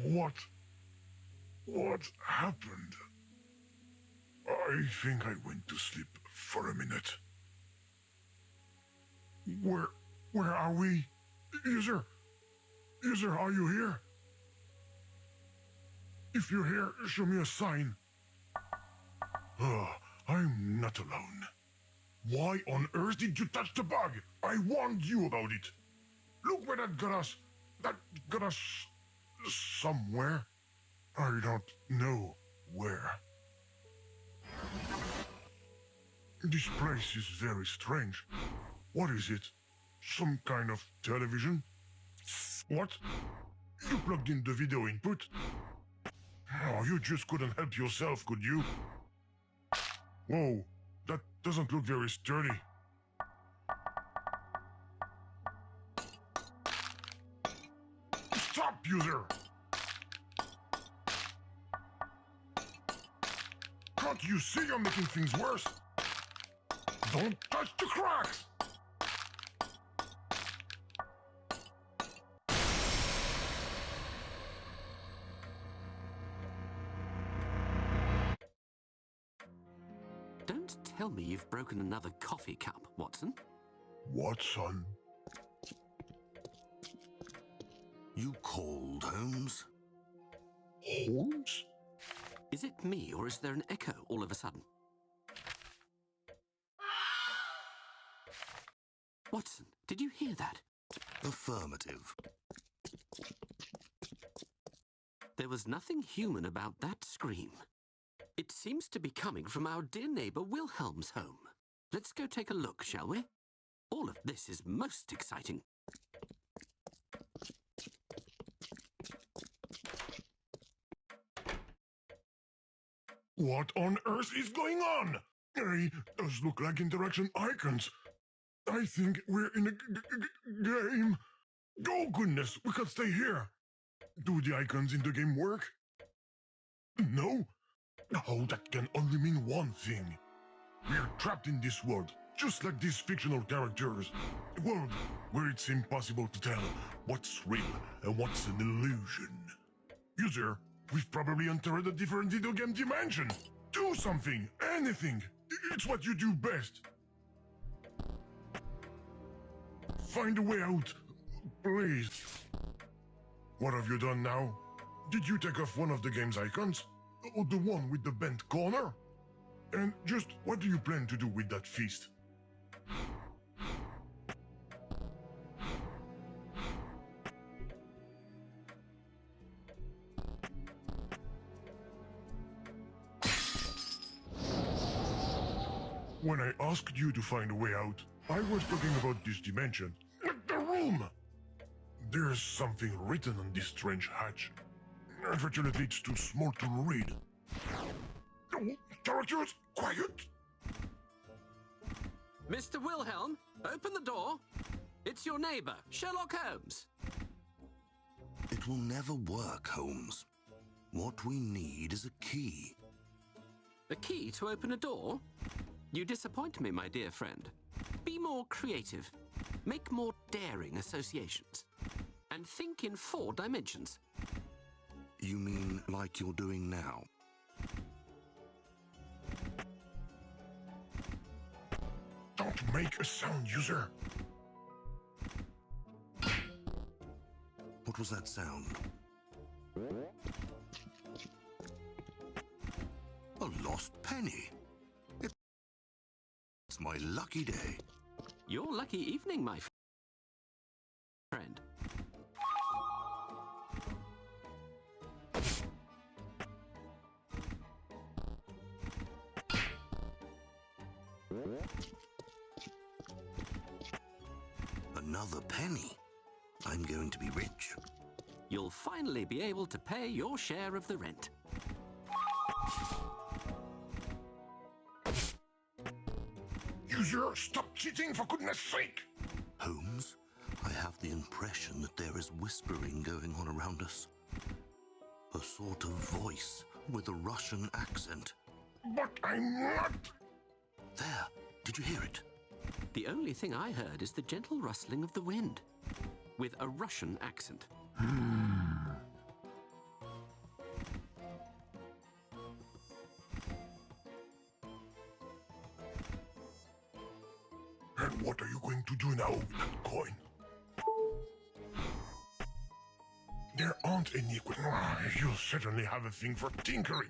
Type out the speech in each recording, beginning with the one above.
What? What happened? I think I went to sleep for a minute. Where are we? User, are you here? If you're here, show me a sign. Oh, I'm not alone. Why on earth did you touch the bug? I warned you about it. Look where that got us. That got us somewhere. I don't know where. This place is very strange. What is it? Some kind of television? What? You plugged in the video input? Oh, you just couldn't help yourself, could you? Whoa, that doesn't look very sturdy. Stop, user! Can't you see you're making things worse? Don't touch the cracks! Don't tell me you've broken another coffee cup, Watson. What, son? You called, Holmes? Holmes? Is it me, or is there an echo all of a sudden? Watson, did you hear that? Affirmative. There was nothing human about that scream. It seems to be coming from our dear neighbour Wilhelm's home. Let's go take a look, shall we? All of this is most exciting. What on earth is going on? Hey, those look like interaction icons. I think we're in a game. Oh goodness, we can stay here. Do the icons in the game work? No? Oh, that can only mean one thing. We're trapped in this world, just like these fictional characters. A world where it's impossible to tell what's real and what's an illusion. User, we've probably entered a different video game dimension. Do something, anything. It's what you do best. Find a way out, please. What have you done now? Did you take off one of the game's icons? Or the one with the bent corner? And just what do you plan to do with that feast? When I asked you to find a way out, I was talking about this dimension, not the room! There's something written on this strange hatch. Unfortunately, it's too small to read. Oh, characters, quiet! Mr. Wilhelm, open the door. It's your neighbour, Sherlock Holmes. It will never work, Holmes. What we need is a key. A key to open a door? You disappoint me, my dear friend. Be more creative. Make more daring associations. And think in 4 dimensions. You mean like you're doing now? Don't make a sound, user. What was that sound? A lost penny. It's my lucky day. Your lucky evening, my friend. Another penny. I'm going to be rich. You'll finally be able to pay your share of the rent. User, stop cheating for goodness sake! Holmes, I have the impression that there is whispering going on around us. A sort of voice with a Russian accent. But I'm not! There, did you hear it? The only thing I heard is the gentle rustling of the wind, with a Russian accent. to do now with that coin? There aren't any you certainly have a thing for tinkering.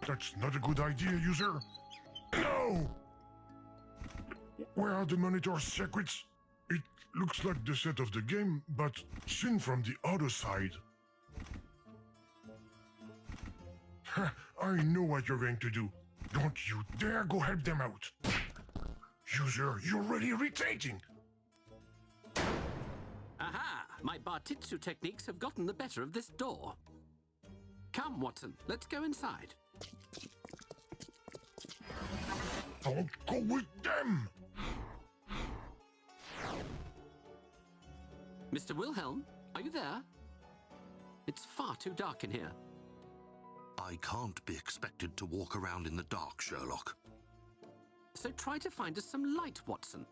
That's not a good idea, user. No! Where are the monitor circuits? It looks like the set of the game, but seen from the other side. I know what you're going to do. Don't you dare go help them out. User, you're really irritating. Aha! My Bartitsu techniques have gotten the better of this door. Come, Watson, let's go inside. Don't go with them! Mr. Wilhelm, are you there? It's far too dark in here. I can't be expected to walk around in the dark, Sherlock. So try to find us some light, Watson.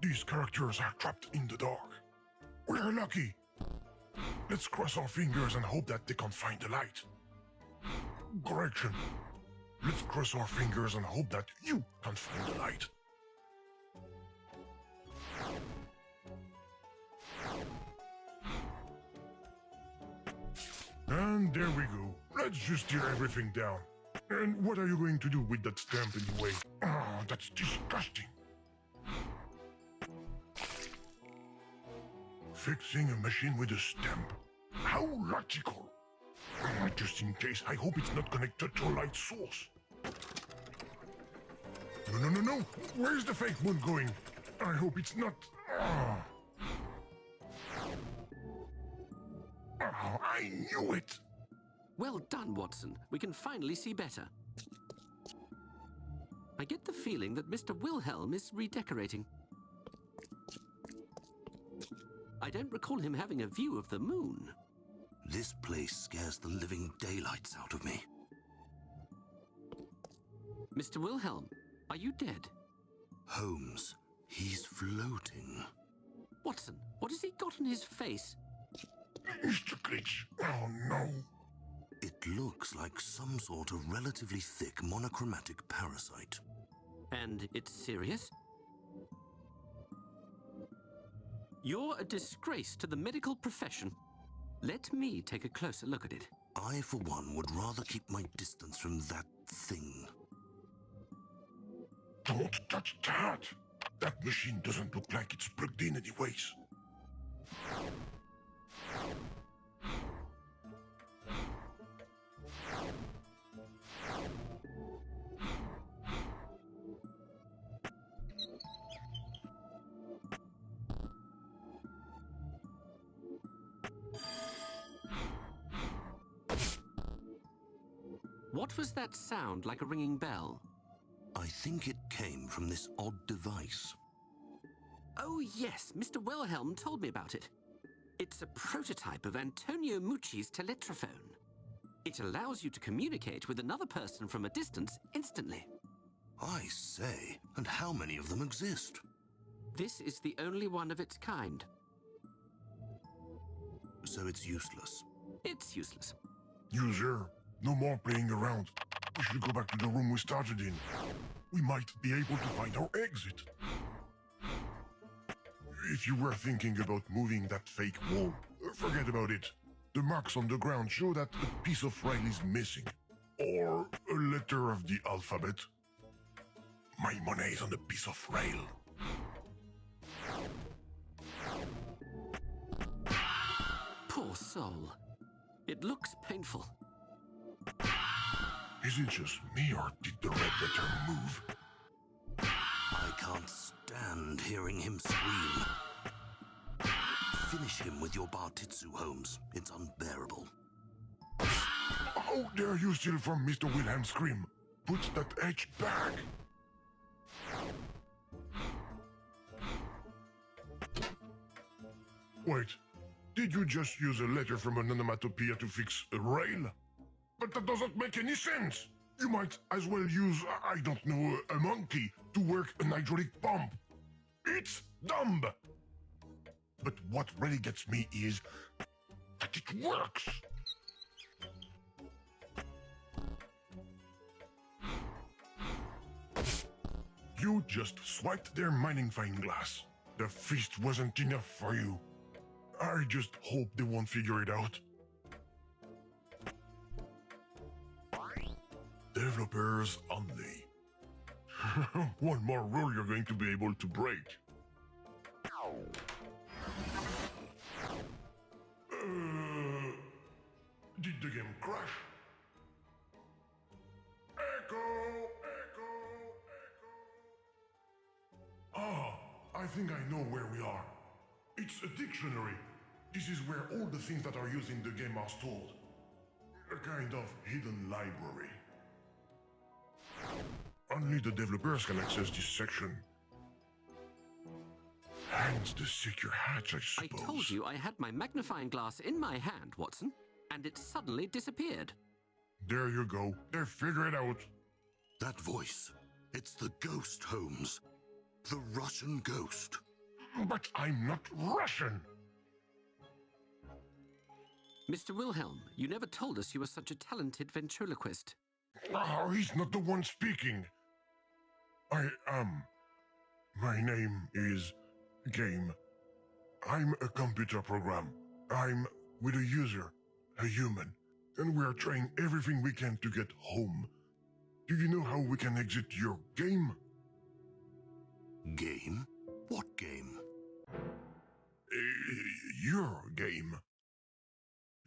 These characters are trapped in the dark. We're lucky. Let's cross our fingers and hope that they can find the light. Correction. Let's cross our fingers and hope that you can find the light. And there we go. Let's just tear everything down. And what are you going to do with that stamp anyway? Oh, that's disgusting. Fixing a machine with a stamp. How logical. Just in case, I hope it's not connected to a light source. No. Where's the fake moon going? I hope it's not... Oh, I knew it! Well done, Watson. We can finally see better. I get the feeling that Mr. Wilhelm is redecorating. I don't recall him having a view of the moon. This place scares the living daylights out of me. Mr. Wilhelm, are you dead? Holmes, he's floating. Watson, what has he got on his face? Mr. Glitch, oh no. It looks like some sort of relatively thick monochromatic parasite. And it's serious? You're a disgrace to the medical profession. Let me take a closer look at it. I, for one, would rather keep my distance from that thing. Don't touch that! That machine doesn't look like it's plugged in anyways. What was that sound like a ringing bell? I think it came from this odd device. Oh yes, Mr. Wilhelm told me about it. It's a prototype of Antonio Mucci's teletrophone. It allows you to communicate with another person from a distance instantly. I say, and how many of them exist? This is the only one of its kind. So it's useless. It's useless. User, no more playing around. We should go back to the room we started in. We might be able to find our exit. If you were thinking about moving that fake wall, forget about it. The marks on the ground show that a piece of rail is missing. Or a letter of the alphabet. My money is on a piece of rail. Poor soul. It looks painful. Is it just me, or did the red letter move? I can't stand hearing him scream. Finish him with your Bartitsu, Holmes. It's unbearable. How dare you steal from Mr. Wilhelm's scream? Put that H back! Wait, did you just use a letter from an onomatopoeia to fix a rail? But that doesn't make any sense! You might as well use, I don't know, a monkey to work an hydraulic pump. It's dumb! But what really gets me is that it works! You just swiped their mining fine glass. The feast wasn't enough for you. I just hope they won't figure it out. Developers only. One more rule you're going to be able to break. Did the game crash? Echo! Echo! Echo! Ah, I think I know where we are. It's a dictionary. This is where all the things that are used in the game are stored. A kind of hidden library. Only the developers can access this section. Hence the secure hatch, I suppose. I told you I had my magnifying glass in my hand, Watson, and it suddenly disappeared. There you go. They figure it out. That voice. It's the ghost, Holmes. The Russian ghost. But I'm not Russian. Mr. Wilhelm, you never told us you were such a talented ventriloquist. Oh, he's not the one speaking. I am. My name is Game. I'm a computer program. I'm with a user, a human, and we're trying everything we can to get home. Do you know how we can exit your game? Game? What game? Your game.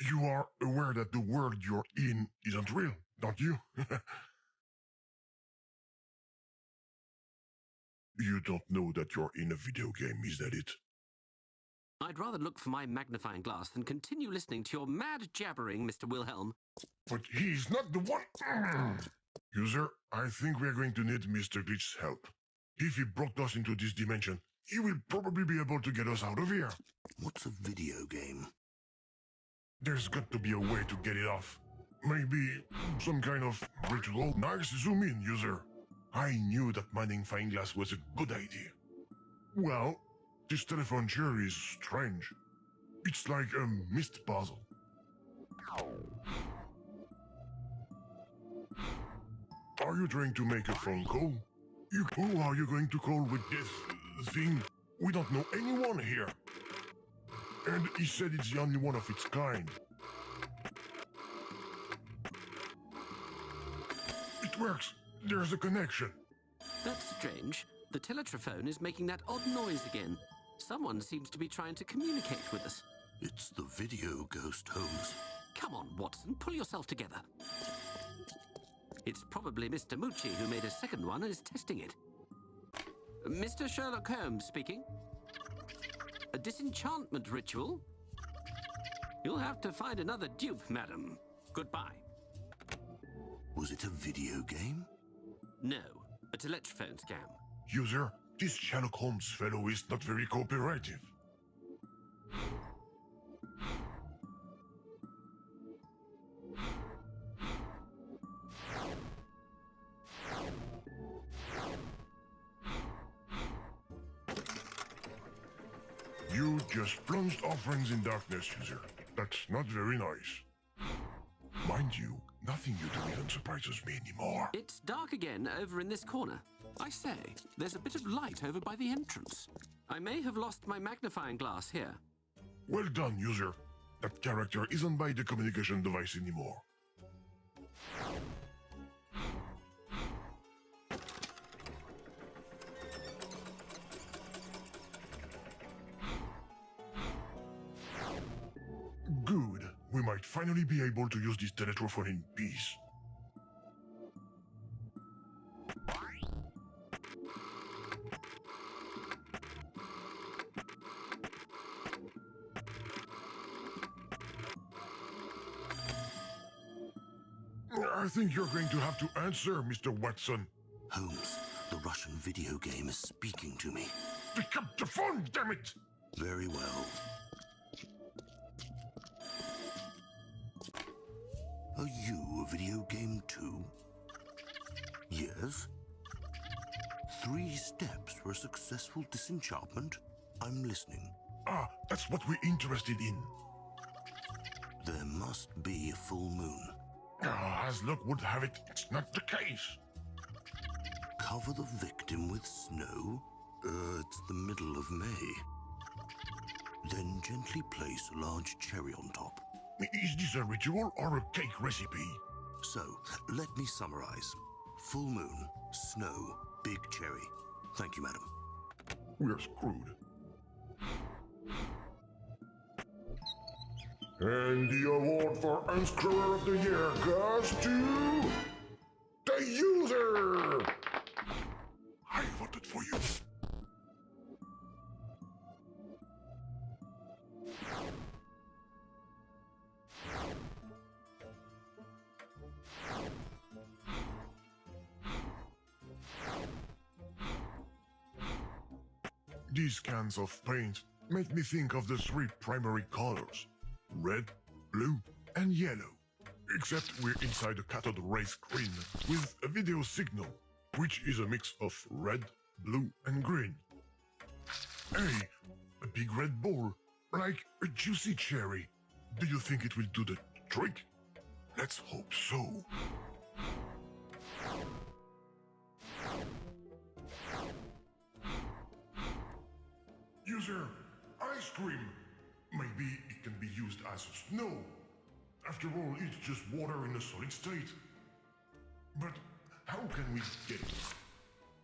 You are aware that the world you're in isn't real, don't you? You don't know that you're in a video game, is that it? I'd rather look for my magnifying glass than continue listening to your mad jabbering, Mr. Wilhelm. But he's not the one. User, I think we're going to need Mr. Glitch's help. If he brought us into this dimension, he will probably be able to get us out of here. What's a video game? There's got to be a way to get it off. Maybe some kind of ritual. Nice zoom in, user. I knew that mining fine glass was a good idea. Well, this telephone chair is strange. It's like a mist puzzle. Are you trying to make a phone call? Who are you going to call with this thing? We don't know anyone here. And he said it's the only one of its kind. It works. There's a connection. That's strange. The teletrophone is making that odd noise again. Someone seems to be trying to communicate with us. It's the video ghost, Holmes. Come on, Watson, pull yourself together. It's probably Mr. Mucci who made a second one and is testing it. Mr. Sherlock Holmes speaking. A disenchantment ritual? You'll have to find another dupe, madam. Goodbye. Was it a video game? No, a teletrophone scam. User, this Sherlock Holmes fellow is not very cooperative. You just plunged our friends in darkness, user. That's not very nice. Mind you, nothing you do even surprises me anymore. It's dark again over in this corner. I say, there's a bit of light over by the entrance. I may have lost my magnifying glass here. Well done, user. That character isn't by the communication device anymore. Good. We might finally be able to use this teletrophone in peace. I think you're going to have to answer, Mr. Watson. Holmes, the Russian video game is speaking to me. Pick up the phone, damn it! Very well. Are you a video game too? Yes? 3 steps for a successful disenchantment? I'm listening. Ah, that's what we're interested in. There must be a full moon. As luck would have it, it's not the case. Cover the victim with snow? It's the middle of May. Then gently place a large cherry on top. Is this a ritual or a cake recipe? So, let me summarize. Full moon, snow, big cherry. Thank you, madam. We're screwed. And the award for Unscrewer of the Year goes to... the user! I voted for you. These cans of paint make me think of the three primary colors: red, blue, and yellow. Except we're inside a cathode ray screen with a video signal, which is a mix of red, blue, and green. Hey, a big red ball, like a juicy cherry. Do you think it will do the trick? Let's hope so. User, ice cream. Maybe it can be used as snow. After all, it's just water in a solid state. But how can we get it?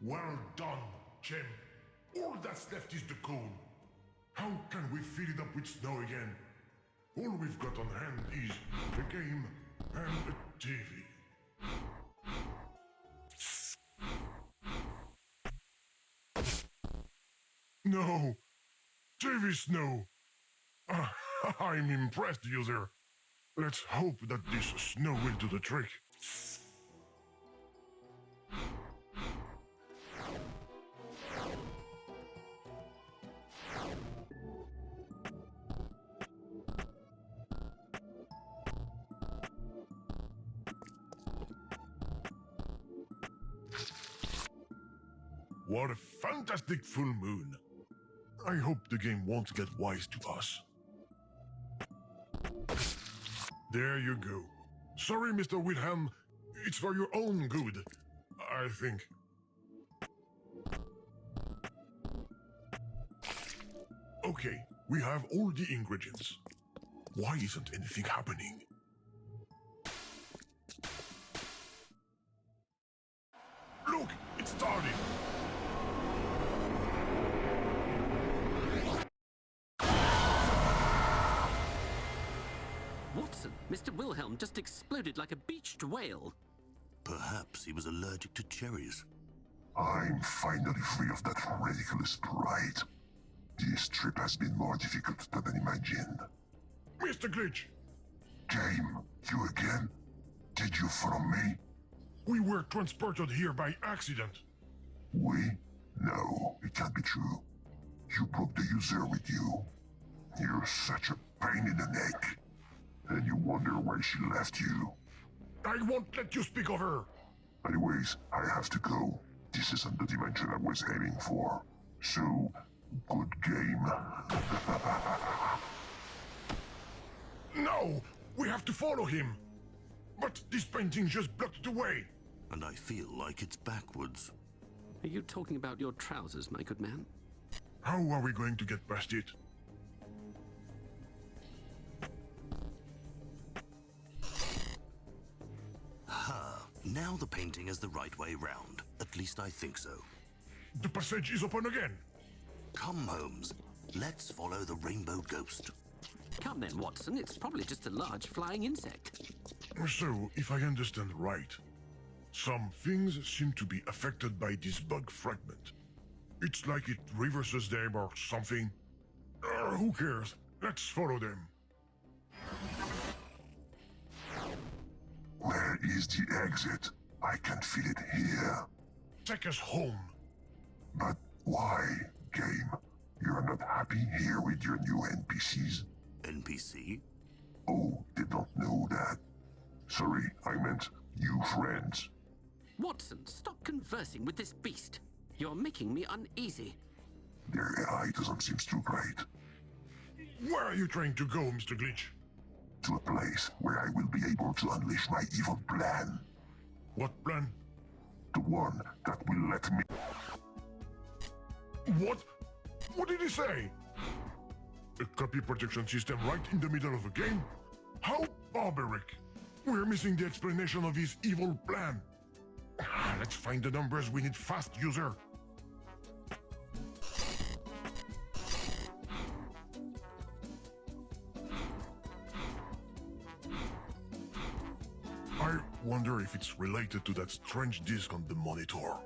Well done, Chen. All that's left is the cone. How can we fill it up with snow again? All we've got on hand is a game and a TV. No! TV snow! I'm impressed, user. Let's hope that this snow will do the trick. What a fantastic full moon. I hope the game won't get wise to us. There you go. Sorry, Mr. Wilhelm. It's for your own good, I think. Okay, we have all the ingredients. Why isn't anything happening? Look, it's starting. Watson, Mr. Wilhelm just exploded like a beached whale. Perhaps he was allergic to cherries. I'm finally free of that ridiculous sprite. This trip has been more difficult than I imagined. Mr. Glitch! Game, you again? Did you follow me? We were transported here by accident. We? No, it can't be true. You brought the user with you. You're such a pain in the neck. And you wonder why she left you. I won't let you speak of her. Anyways, I have to go. This isn't the dimension I was aiming for. So, good game. No! We have to follow him! But this painting just blocked the way. And I feel like it's backwards. Are you talking about your trousers, my good man? How are we going to get past it? Now the painting is the right way round. At least I think so. The passage is open again. Come, Holmes. Let's follow the rainbow ghost. Come then, Watson. It's probably just a large flying insect. So, if I understand right, some things seem to be affected by this bug fragment. It's like it reverses them or something. Who cares? Let's follow them. Where is the exit? I can feel it here. Take us home. But why, game? You're not happy here with your new NPCs? NPC? Oh, did not know that. Sorry, I meant new friends. Watson, stop conversing with this beast. You're making me uneasy. Their AI doesn't seem too great. Where are you trying to go, Mr. Glitch? To a place where I will be able to unleash my evil plan. What plan? The one that will let me... What? What did he say? A copy protection system right in the middle of a game? How barbaric! We're missing the explanation of his evil plan. Let's find the numbers we need fast, user. I wonder if it's related to that strange disc on the monitor.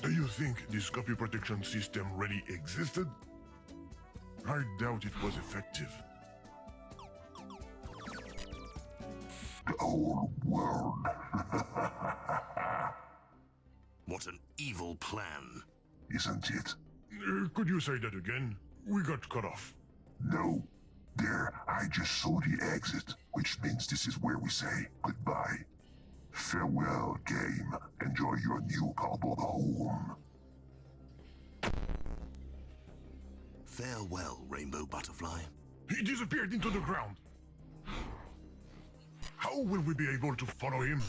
Do you think this copy protection system really existed? I doubt it was effective. The whole world. What an evil plan. Isn't it? Could you say that again? We got cut off. No. There, I just saw the exit, which means this is where we say goodbye. Farewell, game. Enjoy your new cardboard home. Farewell, Rainbow Butterfly. He disappeared into the ground. How will we be able to follow him?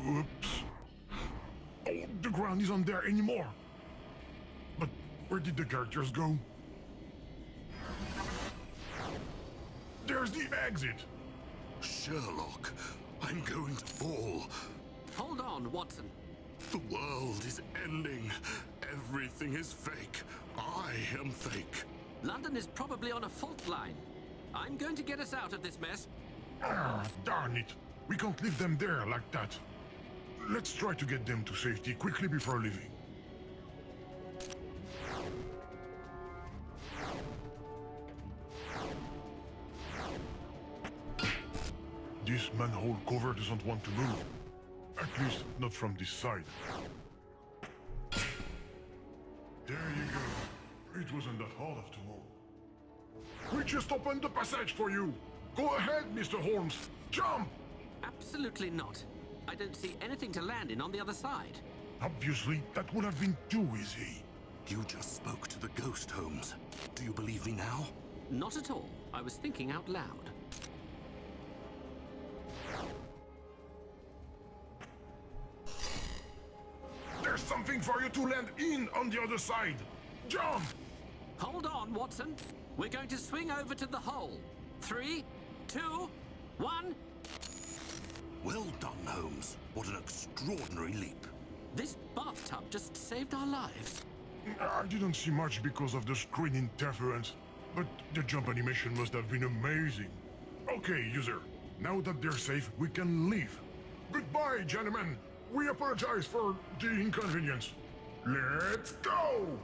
Oops. Oh, the ground isn't there anymore. But where did the characters go? There's the exit. Sherlock, I'm going to fall. Hold on, Watson. The world is ending. Everything is fake. I am fake. London is probably on a fault line. I'm going to get us out of this mess. Ah, darn it. We can't leave them there like that. Let's try to get them to safety quickly before leaving. This manhole cover doesn't want to move. At least, not from this side. There you go. It wasn't that hard after all. We just opened the passage for you. Go ahead, Mr. Holmes. Jump! Absolutely not. I don't see anything to land in on the other side. Obviously, that would have been too easy. You just spoke to the ghost, Holmes. Do you believe me now? Not at all. I was thinking out loud. There's something for you to land in on the other side. Jump! Hold on, Watson. We're going to swing over to the hole. 3, 2, 1. Well done, Holmes. What an extraordinary leap. This bathtub just saved our lives. I didn't see much because of the screen interference, but the jump animation must have been amazing. Okay, user. Now that they're safe, we can leave. Goodbye, gentlemen. We apologize for the inconvenience. Let's go!